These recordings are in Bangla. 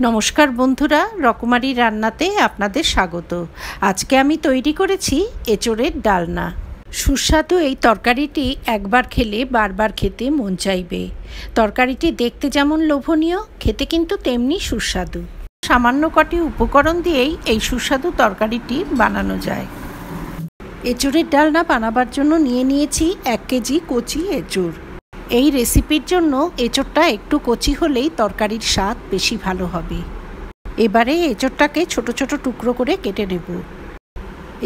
নমস্কার বন্ধুরা, রকমারি রান্নাতে আপনাদের স্বাগত। আজকে আমি তৈরি করেছি এঁচোড়ের ডালনা। সুস্বাদু এই তরকারিটি একবার খেলে বারবার খেতে মন চাইবে। তরকারিটি দেখতে যেমন লোভনীয়, খেতে কিন্তু তেমনি সুস্বাদু। সামান্য কটি উপকরণ দিয়েই এই সুস্বাদু তরকারিটি বানানো যায়। এঁচোড়ের ডালনা বানাবার জন্য নিয়েছি 1 কেজি কচি এঁচোড়। এই রেসিপির জন্য এঁচোড়টা একটু কচি হলেই তরকারির স্বাদ বেশি ভালো হবে। এবারে এঁচোড়টাকে ছোট ছোট টুকরো করে কেটে নেব।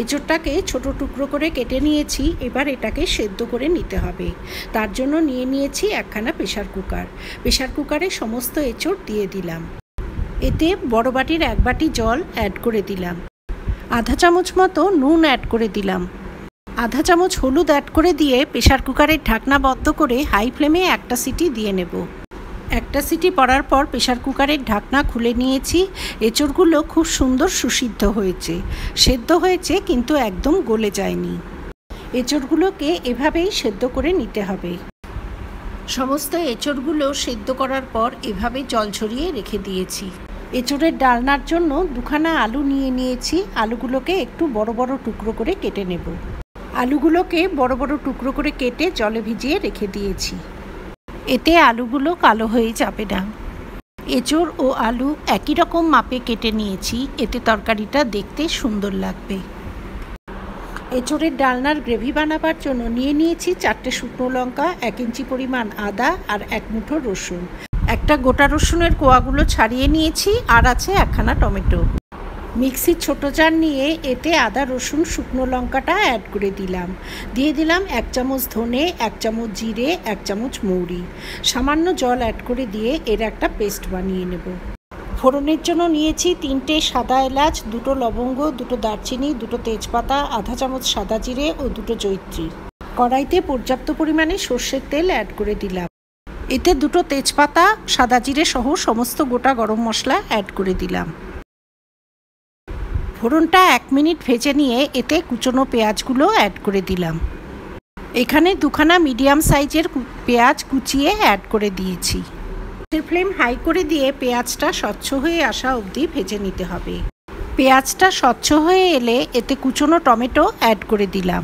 এঁচোড়টাকে ছোট টুকরো করে কেটে নিয়েছি। এবার এটাকে সেদ্ধ করে নিতে হবে। তার জন্য নিয়েছি একখানা প্রেসার কুকার। প্রেসার কুকারে সমস্ত এঁচোড় দিয়ে দিলাম। এতে বড় বাটির 1 বাটি জল অ্যাড করে দিলাম। আধা চামচ মতো নুন অ্যাড করে দিলাম। আধা চামচ হলুদ অ্যাড করে দিয়ে প্রেসার কুকারের ঢাকনা বন্ধ করে হাই ফ্লেমে একটা সিটি দিয়ে নেব। একটা সিটি পড়ার পর প্রেসার কুকারের ঢাকনা খুলে নিয়েছি। এঁচোড়গুলো খুব সুন্দর সুসিদ্ধ হয়েছে, সেদ্ধ হয়েছে কিন্তু একদম গলে যায়নি। এঁচোড়গুলোকে এভাবেই সেদ্ধ করে নিতে হবে। সমস্ত এঁচোড়গুলো সেদ্ধ করার পর এভাবে জল ঝরিয়ে রেখে দিয়েছি। এঁচোড়ের ডালনার জন্য 2খানা আলু নিয়েছি। আলুগুলোকে একটু বড় বড় টুকরো করে কেটে নেব। আলুগুলোকে বড় বড় টুকরো করে কেটে জলে ভিজিয়ে রেখে দিয়েছি। এতে আলুগুলো কালো হয়ে যাবে না। এঁচোড় ও আলু একই রকম মাপে কেটে নিয়েছি, এতে তরকারিটা দেখতে সুন্দর লাগবে। এঁচোড়ের ডালনার গ্রেভি বানাবার জন্য নিয়েছি 4টে শুকনো লঙ্কা, 1 ইঞ্চি পরিমাণ আদা আর 1 মুঠো রসুন। একটা গোটা রসুনের কোয়াগুলো ছাড়িয়ে নিয়েছি, আর আছে একখানা টমেটো। মিক্সির ছোটো জার নিয়ে এতে আদা রসুন শুকনো লঙ্কাটা অ্যাড করে দিলাম। দিয়ে দিলাম 1 চামচ ধনে, 1 চামচ জিরে, 1 চামচ মৌরি। সামান্য জল অ্যাড করে দিয়ে এর একটা পেস্ট বানিয়ে নেব। ফোড়নের জন্য নিয়েছি 3টে সাদা এলাচ, 2টো লবঙ্গ, 2টো দারচিনি, 2টো তেজপাতা, আধা চামচ সাদা জিরে ও 2টো জয়িত্রী। কড়াইতে পর্যাপ্ত পরিমাণে সর্ষের তেল অ্যাড করে দিলাম। এতে 2টো তেজপাতা, সাদা জিরে সহ সমস্ত গোটা গরম মশলা অ্যাড করে দিলাম। ফোড়নটা 1 মিনিট ভেজে নিয়ে এতে কুচনো পেঁয়াজগুলো অ্যাড করে দিলাম। এখানে 2খানা মিডিয়াম সাইজের পেঁয়াজ কুচিয়ে অ্যাড করে দিয়েছি। ফ্লেম হাই করে দিয়ে পেঁয়াজটা স্বচ্ছ হয়ে আসা অবধি ভেজে নিতে হবে। পেঁয়াজটা স্বচ্ছ হয়ে এলে এতে কুচনো টমেটো অ্যাড করে দিলাম।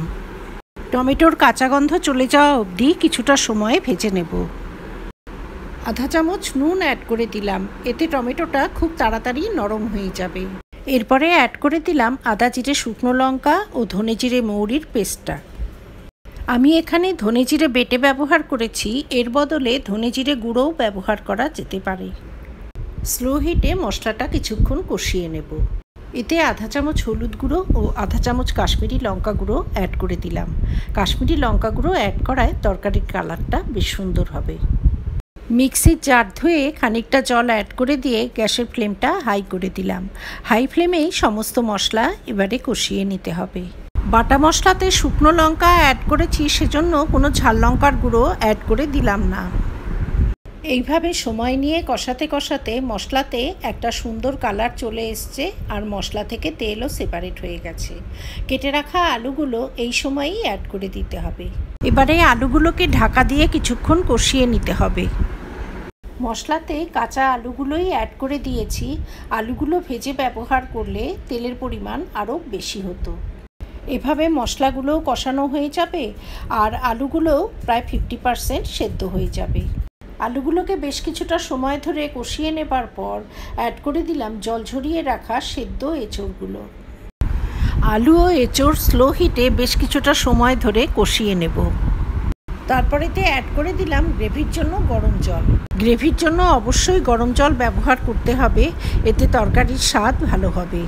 টমেটোর কাঁচা গন্ধ চলে যাওয়া অবধি কিছুটা সময় ভেজে নেব। আধা চামচ নুন অ্যাড করে দিলাম। এতে টমেটোটা খুব তাড়াতাড়ি নরম হয়ে যাবে। এরপরে অ্যাড করে দিলাম আদা জিরে শুকনো লঙ্কা ও ধনে জিরে মৌরির পেস্টটা। আমি এখানে ধনে জিরে বেটে ব্যবহার করেছি, এর বদলে ধনে জিরে গুঁড়োও ব্যবহার করা যেতে পারে। স্লো হিটে মশলাটা কিছুক্ষণ কষিয়ে নেব। এতে আধা চামচ হলুদ গুঁড়ো ও আধা চামচ কাশ্মীরি লঙ্কা গুঁড়ো অ্যাড করে দিলাম। কাশ্মীরি লঙ্কা গুঁড়ো অ্যাড করায় তরকারির কালারটা বেশ সুন্দর হবে। মিক্সির জার ধুয়ে খানিকটা জল অ্যাড করে দিয়ে গ্যাসের ফ্লেমটা হাই করে দিলাম। হাই ফ্লেমেই সমস্ত মশলা এবারে কষিয়ে নিতে হবে। বাটা মশলাতে শুকনো লঙ্কা অ্যাড করেছি, সেজন্য কোনো ঝাল লঙ্কার গুঁড়ো অ্যাড করে দিলাম না। এইভাবে সময় নিয়ে কষাতে কষাতে মশলাতে একটা সুন্দর কালার চলে এসছে আর মশলা থেকে তেলও সেপারেট হয়ে গেছে। কেটে রাখা আলুগুলো এই সময়ই অ্যাড করে দিতে হবে। এবারে আলুগুলোকে ঢাকা দিয়ে কিছুক্ষণ কষিয়ে নিতে হবে। মশলাতে কাঁচা আলুগুলোই অ্যাড করে দিয়েছি। আলুগুলো ভেজে ব্যবহার করলে তেলের পরিমাণ আরও বেশি হতো। এভাবে মশলাগুলোও কষানো হয়ে যাবে আর আলুগুলোও প্রায় 50% সেদ্ধ হয়ে যাবে। আলুগুলোকে বেশ কিছুটা সময় ধরে কষিয়ে নেবার পর অ্যাড করে দিলাম জল ঝরিয়ে রাখা সেদ্ধ এঁচোড়গুলো। আলু ও এঁচোড় স্লো হিটে বেশ কিছুটা সময় ধরে কষিয়ে নেব। তারপরেতে অ্যাড করে দিলাম গ্রেভির জন্য গরম জল। গ্রেভির জন্য অবশ্যই গরম জল ব্যবহার করতে হবে, এতে তরকারির স্বাদ ভালো হবে।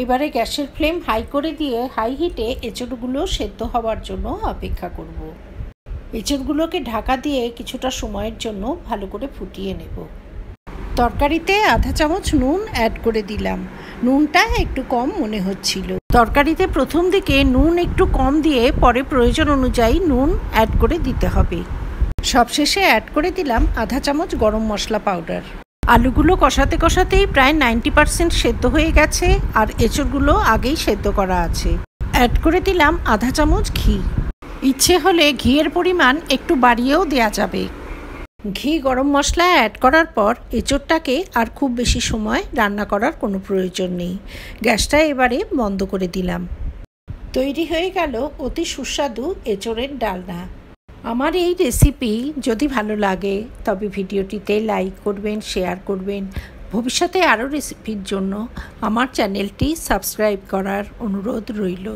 এবারে গ্যাসের ফ্লেম হাই করে দিয়ে হাই হিটে এঁচোড়গুলো সেদ্ধ হওয়ার জন্য অপেক্ষা করব। এঁচোড়গুলোকে ঢাকা দিয়ে কিছুটা সময়ের জন্য ভালো করে ফুটিয়ে নেব। তরকারিতে আধা চামচ নুন অ্যাড করে দিলাম। নুনটা একটু কম মনে হচ্ছিল। তরকারিতে প্রথম দিকে নুন একটু কম দিয়ে পরে প্রয়োজন অনুযায়ী নুন অ্যাড করে দিতে হবে। সবশেষে অ্যাড করে দিলাম আধা চামচ গরম মশলা পাউডার। আলুগুলো কষাতে কষাতেই প্রায় 90% সেদ্ধ হয়ে গেছে আর এঁচোড়গুলো আগেই সেদ্ধ করা আছে। অ্যাড করে দিলাম আধা চামচ ঘি। ইচ্ছে হলে ঘিয়ের পরিমাণ একটু বাড়িয়েও দেওয়া যাবে। ঘি গরম মশলা অ্যাড করার পর এঁচোড়টাকে আর খুব বেশি সময় রান্না করার কোনো প্রয়োজন নেই। গ্যাসটা এবারে বন্ধ করে দিলাম। তৈরি হয়ে গেল অতি সুস্বাদু এঁচোড়ের ডালনা। আমার এই রেসিপি যদি ভালো লাগে তবে ভিডিওটিতে লাইক করবেন, শেয়ার করবেন। ভবিষ্যতে আরও রেসিপির জন্য আমার চ্যানেলটি সাবস্ক্রাইব করার অনুরোধ রইল।